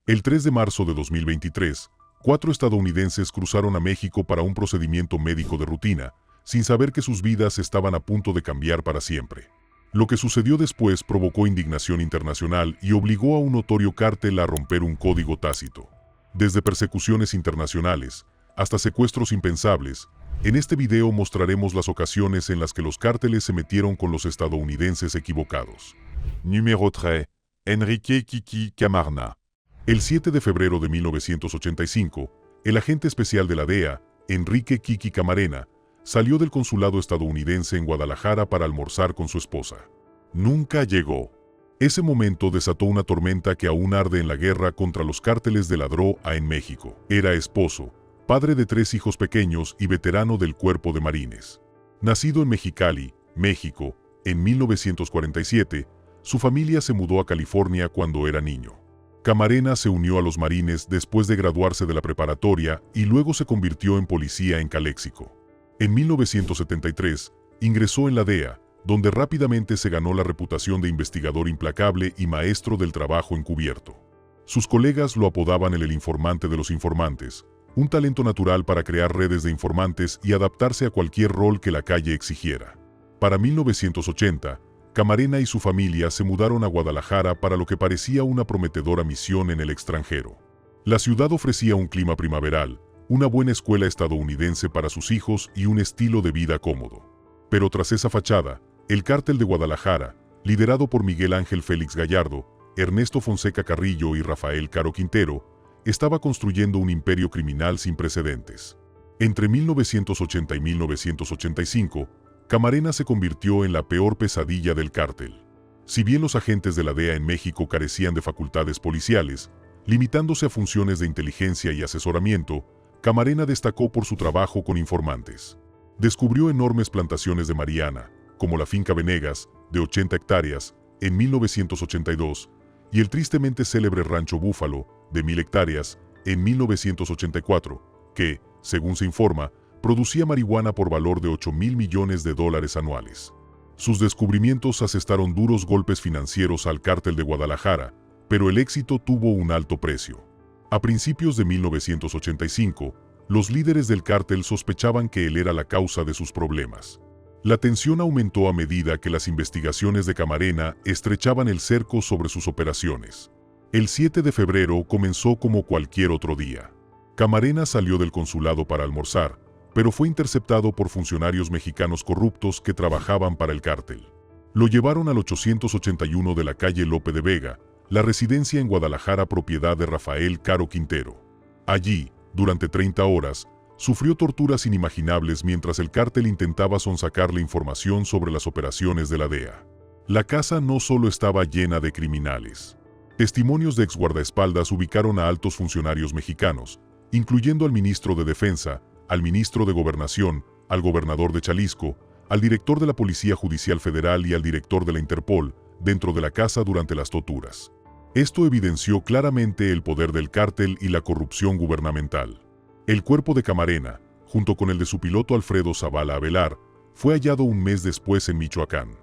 El 3 de marzo de 2023, 4 estadounidenses cruzaron a México para un procedimiento médico de rutina, sin saber que sus vidas estaban a punto de cambiar para siempre. Lo que sucedió después provocó indignación internacional y obligó a un notorio cártel a romper un código tácito. Desde persecuciones internacionales hasta secuestros impensables, en este video mostraremos las ocasiones en las que los cárteles se metieron con los estadounidenses equivocados. Número 3. Enrique Kiki Camarena. El 7 de febrero de 1985, el agente especial de la DEA, Enrique Kiki Camarena, salió del consulado estadounidense en Guadalajara para almorzar con su esposa. Nunca llegó. Ese momento desató una tormenta que aún arde en la guerra contra los cárteles de la droga en México. Era esposo, padre de 3 hijos pequeños y veterano del Cuerpo de Marines. Nacido en Mexicali, México, en 1947, su familia se mudó a California cuando era niño. Camarena se unió a los Marines después de graduarse de la preparatoria y luego se convirtió en policía en Caléxico. En 1973, ingresó en la DEA, donde rápidamente se ganó la reputación de investigador implacable y maestro del trabajo encubierto. Sus colegas lo apodaban el informante de los informantes, un talento natural para crear redes de informantes y adaptarse a cualquier rol que la calle exigiera. Para 1980, Camarena y su familia se mudaron a Guadalajara para lo que parecía una prometedora misión en el extranjero. La ciudad ofrecía un clima primaveral, una buena escuela estadounidense para sus hijos y un estilo de vida cómodo. Pero tras esa fachada, el cártel de Guadalajara, liderado por Miguel Ángel Félix Gallardo, Ernesto Fonseca Carrillo y Rafael Caro Quintero, estaba construyendo un imperio criminal sin precedentes. Entre 1980 y 1985, Camarena se convirtió en la peor pesadilla del cártel. Si bien los agentes de la DEA en México carecían de facultades policiales, limitándose a funciones de inteligencia y asesoramiento, Camarena destacó por su trabajo con informantes. Descubrió enormes plantaciones de marihuana, como la finca Venegas, de 80 hectáreas, en 1982, y el tristemente célebre Rancho Búfalo, de 1000 hectáreas, en 1984, que, según se informa, producía marihuana por valor de $8.000 millones anuales. Sus descubrimientos asestaron duros golpes financieros al cártel de Guadalajara, pero el éxito tuvo un alto precio. A principios de 1985, los líderes del cártel sospechaban que él era la causa de sus problemas. La tensión aumentó a medida que las investigaciones de Camarena estrechaban el cerco sobre sus operaciones. El 7 de febrero comenzó como cualquier otro día. Camarena salió del consulado para almorzar, pero fue interceptado por funcionarios mexicanos corruptos que trabajaban para el cártel. Lo llevaron al 881 de la calle Lope de Vega, la residencia en Guadalajara propiedad de Rafael Caro Quintero. Allí, durante 30 horas, sufrió torturas inimaginables mientras el cártel intentaba sonsacarle información sobre las operaciones de la DEA. La casa no solo estaba llena de criminales. Testimonios de exguardaespaldas ubicaron a altos funcionarios mexicanos, incluyendo al ministro de Defensa, al ministro de Gobernación, al gobernador de Jalisco, al director de la Policía Judicial Federal y al director de la Interpol, dentro de la casa durante las torturas. Esto evidenció claramente el poder del cártel y la corrupción gubernamental. El cuerpo de Camarena, junto con el de su piloto Alfredo Zavala Avelar, fue hallado un mes después en Michoacán.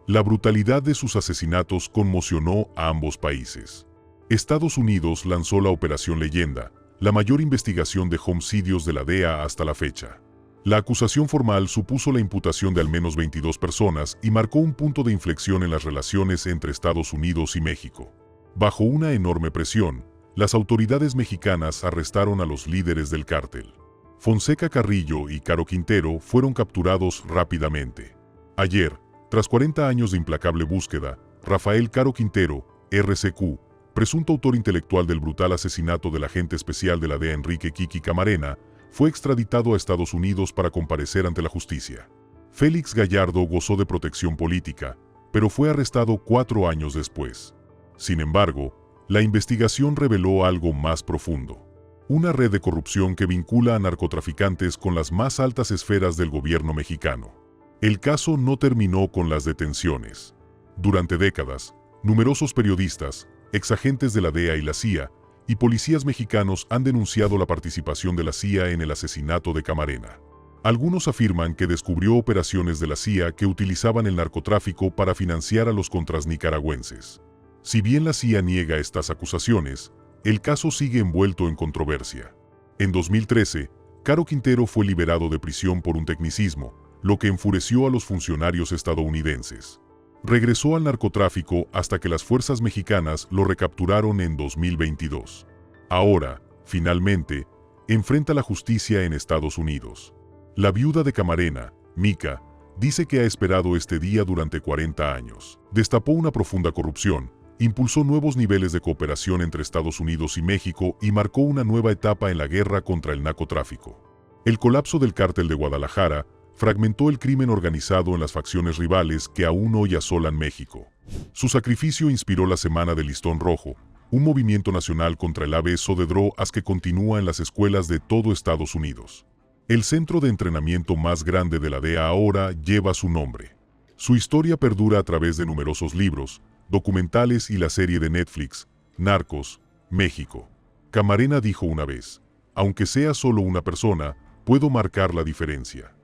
La brutalidad de sus asesinatos conmocionó a ambos países. Estados Unidos lanzó la Operación Leyenda, la mayor investigación de homicidios de la DEA hasta la fecha. La acusación formal supuso la imputación de al menos 22 personas y marcó un punto de inflexión en las relaciones entre Estados Unidos y México. Bajo una enorme presión, las autoridades mexicanas arrestaron a los líderes del cártel. Fonseca Carrillo y Caro Quintero fueron capturados rápidamente. Ayer, tras 40 años de implacable búsqueda, Rafael Caro Quintero, RCQ, presunto autor intelectual del brutal asesinato del agente especial de la DEA Enrique Kiki Camarena, fue extraditado a Estados Unidos para comparecer ante la justicia. Félix Gallardo gozó de protección política, pero fue arrestado 4 años después. Sin embargo, la investigación reveló algo más profundo. Una red de corrupción que vincula a narcotraficantes con las más altas esferas del gobierno mexicano. El caso no terminó con las detenciones. Durante décadas, numerosos periodistas, exagentes de la DEA y la CIA, y policías mexicanos han denunciado la participación de la CIA en el asesinato de Camarena. Algunos afirman que descubrió operaciones de la CIA que utilizaban el narcotráfico para financiar a los contras nicaragüenses. Si bien la CIA niega estas acusaciones, el caso sigue envuelto en controversia. En 2013, Caro Quintero fue liberado de prisión por un tecnicismo, lo que enfureció a los funcionarios estadounidenses. Regresó al narcotráfico hasta que las fuerzas mexicanas lo recapturaron en 2022. Ahora, finalmente, enfrenta la justicia en Estados Unidos. La viuda de Camarena, Mica, dice que ha esperado este día durante 40 años. Destapó una profunda corrupción, impulsó nuevos niveles de cooperación entre Estados Unidos y México y marcó una nueva etapa en la guerra contra el narcotráfico. El colapso del Cártel de Guadalajara fragmentó el crimen organizado en las facciones rivales que aún hoy asolan México. Su sacrificio inspiró la Semana del Listón Rojo, un movimiento nacional contra el abuso de drogas que continúa en las escuelas de todo Estados Unidos. El centro de entrenamiento más grande de la DEA ahora lleva su nombre. Su historia perdura a través de numerosos libros, documentales y la serie de Netflix, Narcos, México. Camarena dijo una vez, aunque sea solo una persona, puedo marcar la diferencia.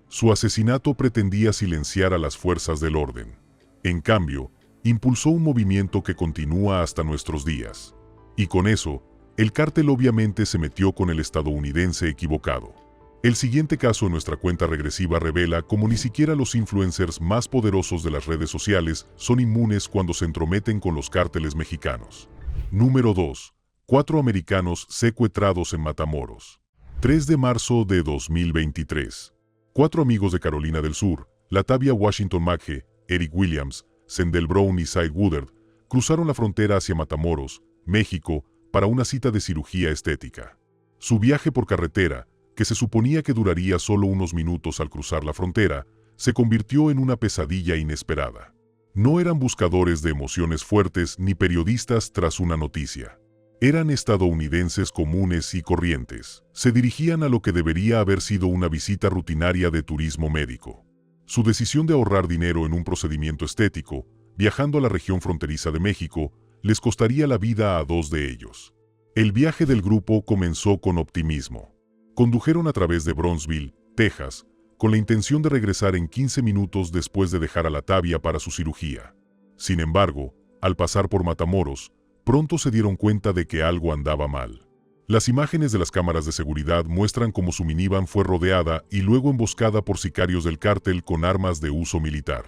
Su asesinato pretendía silenciar a las fuerzas del orden. En cambio, impulsó un movimiento que continúa hasta nuestros días. Y con eso, el cártel obviamente se metió con el estadounidense equivocado. El siguiente caso en nuestra cuenta regresiva revela cómo ni siquiera los influencers más poderosos de las redes sociales son inmunes cuando se entrometen con los cárteles mexicanos. Número 2. 4 americanos secuestrados en Matamoros. 3 de marzo de 2023. 4 amigos de Carolina del Sur, Latavia Washington Magge, Eric Williams, Sendell Brown y Cy Woodard, cruzaron la frontera hacia Matamoros, México, para una cita de cirugía estética. Su viaje por carretera, que se suponía que duraría solo unos minutos al cruzar la frontera, se convirtió en una pesadilla inesperada. No eran buscadores de emociones fuertes ni periodistas tras una noticia. Eran estadounidenses comunes y corrientes. Se dirigían a lo que debería haber sido una visita rutinaria de turismo médico. Su decisión de ahorrar dinero en un procedimiento estético, viajando a la región fronteriza de México, les costaría la vida a 2 de ellos. El viaje del grupo comenzó con optimismo. Condujeron a través de Brownsville, Texas, con la intención de regresar en 15 minutos después de dejar a Latavia para su cirugía. Sin embargo, al pasar por Matamoros, pronto se dieron cuenta de que algo andaba mal. Las imágenes de las cámaras de seguridad muestran cómo su minivan fue rodeada y luego emboscada por sicarios del cártel con armas de uso militar.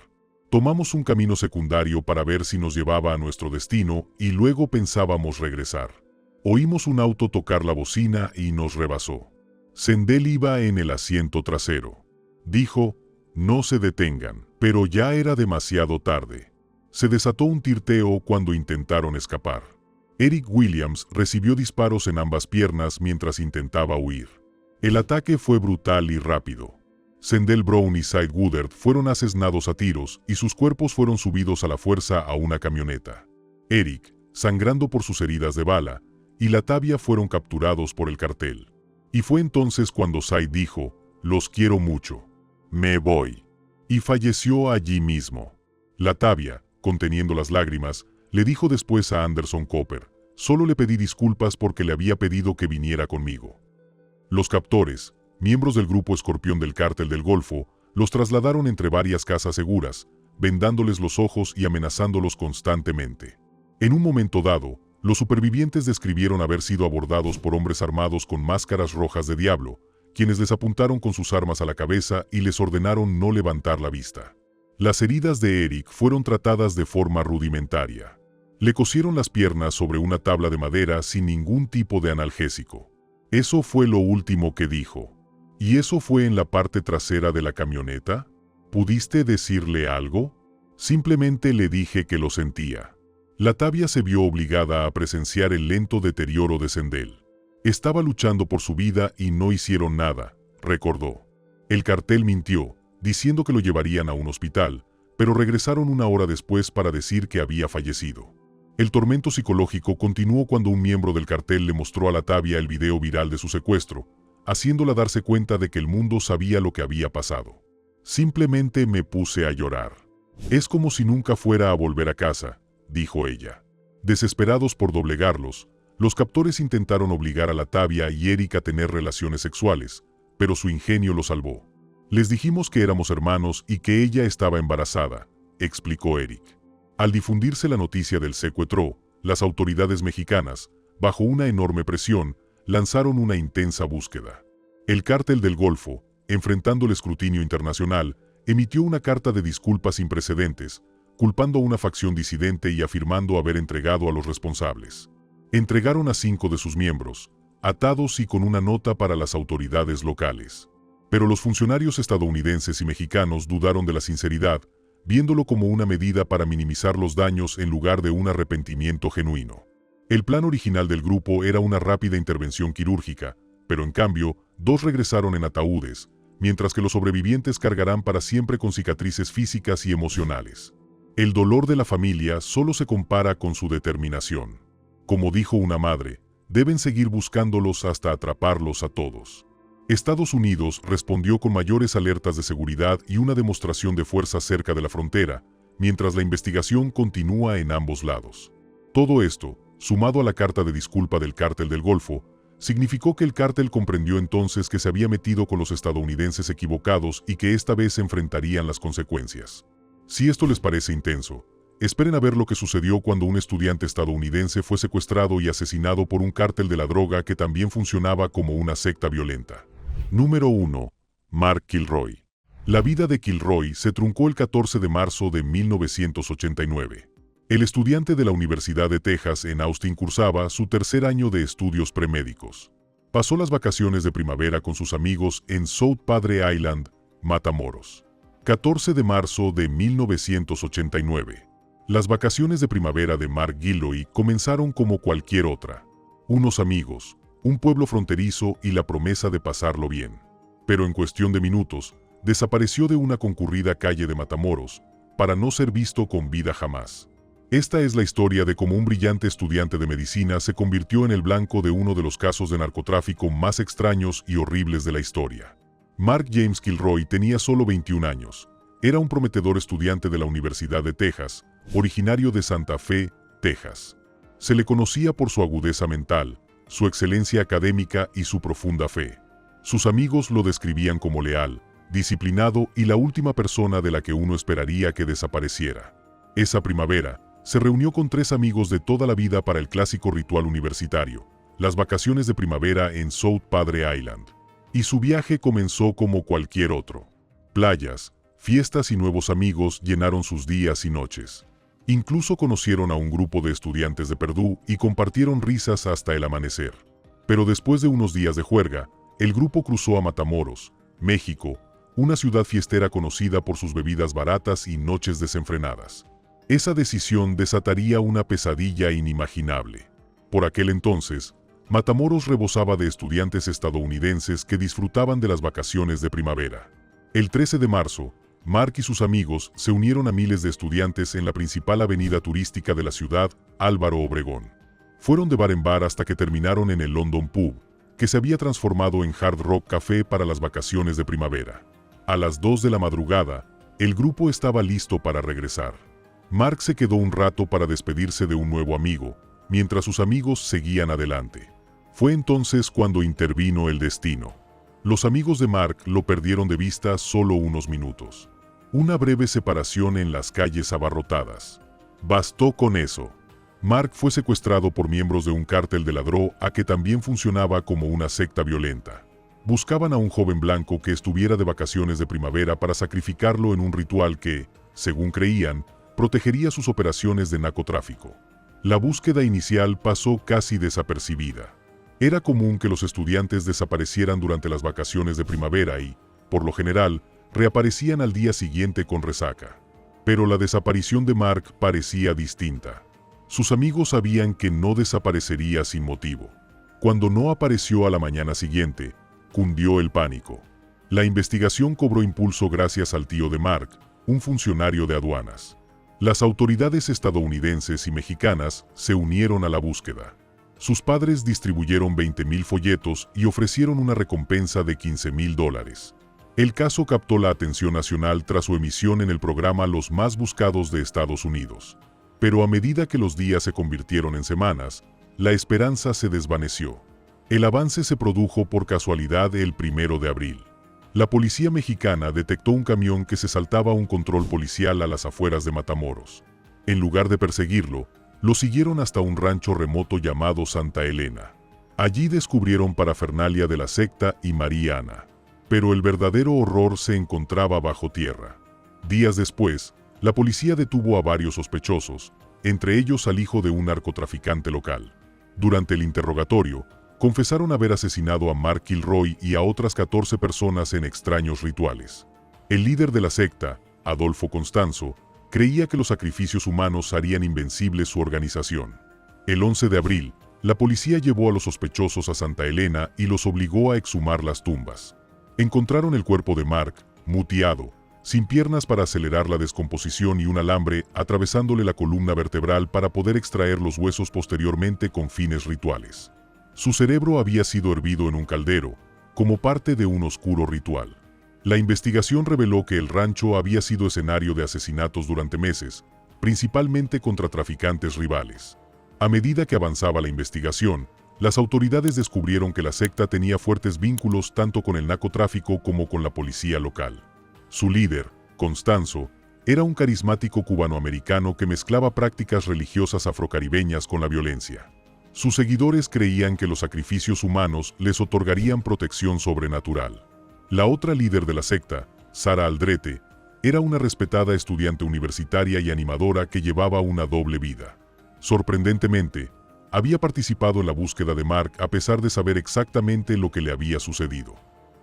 Tomamos un camino secundario para ver si nos llevaba a nuestro destino y luego pensábamos regresar. Oímos un auto tocar la bocina y nos rebasó. Sendell iba en el asiento trasero. Dijo, no se detengan, pero ya era demasiado tarde. Se desató un tiroteo cuando intentaron escapar. Eric Williams recibió disparos en ambas piernas mientras intentaba huir. El ataque fue brutal y rápido. Sendell Brown y Cy Woodard fueron asesinados a tiros y sus cuerpos fueron subidos a la fuerza a una camioneta. Eric, sangrando por sus heridas de bala, y Latavia fueron capturados por el cartel. Y fue entonces cuando Cy dijo, los quiero mucho. Me voy. Y falleció allí mismo. Latavia, conteniendo las lágrimas, le dijo después a Anderson Cooper, solo le pedí disculpas porque le había pedido que viniera conmigo. Los captores, miembros del grupo Escorpión del Cártel del Golfo, los trasladaron entre varias casas seguras, vendándoles los ojos y amenazándolos constantemente. En un momento dado, los supervivientes describieron haber sido abordados por hombres armados con máscaras rojas de diablo, quienes les apuntaron con sus armas a la cabeza y les ordenaron no levantar la vista. Las heridas de Eric fueron tratadas de forma rudimentaria. Le cosieron las piernas sobre una tabla de madera sin ningún tipo de analgésico. Eso fue lo último que dijo. ¿Y eso fue en la parte trasera de la camioneta? ¿Pudiste decirle algo? Simplemente le dije que lo sentía. Latavia se vio obligada a presenciar el lento deterioro de Sendell. Estaba luchando por su vida y no hicieron nada, recordó. El cartel mintió, diciendo que lo llevarían a un hospital, pero regresaron una hora después para decir que había fallecido. El tormento psicológico continuó cuando un miembro del cartel le mostró a Latavia el video viral de su secuestro, haciéndola darse cuenta de que el mundo sabía lo que había pasado. Simplemente me puse a llorar. Es como si nunca fuera a volver a casa, dijo ella. Desesperados por doblegarlos, los captores intentaron obligar a Latavia y Eric a tener relaciones sexuales, pero su ingenio lo salvó. Les dijimos que éramos hermanos y que ella estaba embarazada, explicó Eric. Al difundirse la noticia del secuestro, las autoridades mexicanas, bajo una enorme presión, lanzaron una intensa búsqueda. El Cártel del Golfo, enfrentando el escrutinio internacional, emitió una carta de disculpas sin precedentes, culpando a una facción disidente y afirmando haber entregado a los responsables. Entregaron a 5 de sus miembros, atados y con una nota para las autoridades locales. Pero los funcionarios estadounidenses y mexicanos dudaron de la sinceridad, viéndolo como una medida para minimizar los daños en lugar de un arrepentimiento genuino. El plan original del grupo era una rápida intervención quirúrgica, pero en cambio, 2 regresaron en ataúdes, mientras que los sobrevivientes cargarán para siempre con cicatrices físicas y emocionales. El dolor de la familia solo se compara con su determinación. Como dijo una madre, deben seguir buscándolos hasta atraparlos a todos. Estados Unidos respondió con mayores alertas de seguridad y una demostración de fuerza cerca de la frontera, mientras la investigación continúa en ambos lados. Todo esto, sumado a la carta de disculpa del Cártel del Golfo, significó que el cártel comprendió entonces que se había metido con los estadounidenses equivocados y que esta vez se enfrentarían las consecuencias. Si esto les parece intenso, esperen a ver lo que sucedió cuando un estudiante estadounidense fue secuestrado y asesinado por un cártel de la droga que también funcionaba como una secta violenta. Número 1. Mark Kilroy. La vida de Kilroy se truncó el 14 de marzo de 1989. El estudiante de la Universidad de Texas en Austin cursaba su tercer año de estudios premédicos. Pasó las vacaciones de primavera con sus amigos en South Padre Island, Matamoros. 14 de marzo de 1989. Las vacaciones de primavera de Mark Kilroy comenzaron como cualquier otra. Unos amigos, un pueblo fronterizo y la promesa de pasarlo bien. Pero en cuestión de minutos, desapareció de una concurrida calle de Matamoros, para no ser visto con vida jamás. Esta es la historia de cómo un brillante estudiante de medicina se convirtió en el blanco de uno de los casos de narcotráfico más extraños y horribles de la historia. Mark James Kilroy tenía solo 21 años. Era un prometedor estudiante de la Universidad de Texas, originario de Santa Fe, Texas. Se le conocía por su agudeza mental, su excelencia académica y su profunda fe. Sus amigos lo describían como leal, disciplinado y la última persona de la que uno esperaría que desapareciera. Esa primavera, se reunió con 3 amigos de toda la vida para el clásico ritual universitario, las vacaciones de primavera en South Padre Island. Y su viaje comenzó como cualquier otro. Playas, fiestas y nuevos amigos llenaron sus días y noches. Incluso conocieron a un grupo de estudiantes de Purdue y compartieron risas hasta el amanecer. Pero después de unos días de juerga, el grupo cruzó a Matamoros, México, una ciudad fiestera conocida por sus bebidas baratas y noches desenfrenadas. Esa decisión desataría una pesadilla inimaginable. Por aquel entonces, Matamoros rebosaba de estudiantes estadounidenses que disfrutaban de las vacaciones de primavera. El 13 de marzo, Mark y sus amigos se unieron a miles de estudiantes en la principal avenida turística de la ciudad, Álvaro Obregón. Fueron de bar en bar hasta que terminaron en el London Pub, que se había transformado en Hard Rock Café para las vacaciones de primavera. A las 2 de la madrugada, el grupo estaba listo para regresar. Mark se quedó un rato para despedirse de un nuevo amigo, mientras sus amigos seguían adelante. Fue entonces cuando intervino el destino. Los amigos de Mark lo perdieron de vista solo unos minutos. Una breve separación en las calles abarrotadas. Bastó con eso. Mark fue secuestrado por miembros de un cártel de la droga que también funcionaba como una secta violenta. Buscaban a un joven blanco que estuviera de vacaciones de primavera para sacrificarlo en un ritual que, según creían, protegería sus operaciones de narcotráfico. La búsqueda inicial pasó casi desapercibida. Era común que los estudiantes desaparecieran durante las vacaciones de primavera y, por lo general, reaparecían al día siguiente con resaca. Pero la desaparición de Mark parecía distinta. Sus amigos sabían que no desaparecería sin motivo. Cuando no apareció a la mañana siguiente, cundió el pánico. La investigación cobró impulso gracias al tío de Mark, un funcionario de aduanas. Las autoridades estadounidenses y mexicanas se unieron a la búsqueda. Sus padres distribuyeron 20,000 folletos y ofrecieron una recompensa de $15,000. El caso captó la atención nacional tras su emisión en el programa Los Más Buscados de Estados Unidos. Pero a medida que los días se convirtieron en semanas, la esperanza se desvaneció. El avance se produjo por casualidad el 1 de abril. La policía mexicana detectó un camión que se saltaba un control policial a las afueras de Matamoros. En lugar de perseguirlo, Lo siguieron hasta un rancho remoto llamado Santa Elena. Allí descubrieron parafernalia de la secta y María Ana. Pero el verdadero horror se encontraba bajo tierra. Días después, la policía detuvo a varios sospechosos, entre ellos al hijo de un narcotraficante local. Durante el interrogatorio, confesaron haber asesinado a Mark Kilroy y a otras 14 personas en extraños rituales. El líder de la secta, Adolfo Constanzo, creía que los sacrificios humanos harían invencible su organización. El 11 de abril, la policía llevó a los sospechosos a Santa Elena y los obligó a exhumar las tumbas. Encontraron el cuerpo de Mark, mutilado, sin piernas para acelerar la descomposición y un alambre atravesándole la columna vertebral para poder extraer los huesos posteriormente con fines rituales. Su cerebro había sido hervido en un caldero, como parte de un oscuro ritual. La investigación reveló que el rancho había sido escenario de asesinatos durante meses, principalmente contra traficantes rivales. A medida que avanzaba la investigación, las autoridades descubrieron que la secta tenía fuertes vínculos tanto con el narcotráfico como con la policía local. Su líder, Constanzo, era un carismático cubanoamericano que mezclaba prácticas religiosas afrocaribeñas con la violencia. Sus seguidores creían que los sacrificios humanos les otorgarían protección sobrenatural. La otra líder de la secta, Sara Aldrete, era una respetada estudiante universitaria y animadora que llevaba una doble vida. Sorprendentemente, había participado en la búsqueda de Mark a pesar de saber exactamente lo que le había sucedido.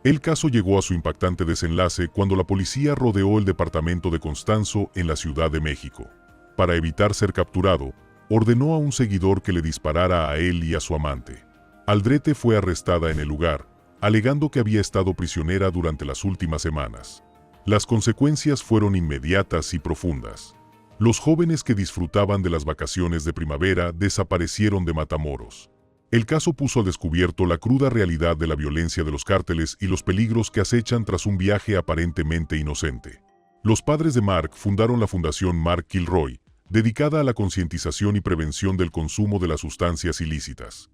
El caso llegó a su impactante desenlace cuando la policía rodeó el departamento de Constanzo en la Ciudad de México. Para evitar ser capturado, ordenó a un seguidor que le disparara a él y a su amante. Aldrete fue arrestada en el lugar, alegando que había estado prisionera durante las últimas semanas. Las consecuencias fueron inmediatas y profundas. Los jóvenes que disfrutaban de las vacaciones de primavera desaparecieron de Matamoros. El caso puso al descubierto la cruda realidad de la violencia de los cárteles y los peligros que acechan tras un viaje aparentemente inocente. Los padres de Mark fundaron la Fundación Mark Kilroy, dedicada a la concientización y prevención del consumo de las sustancias ilícitas.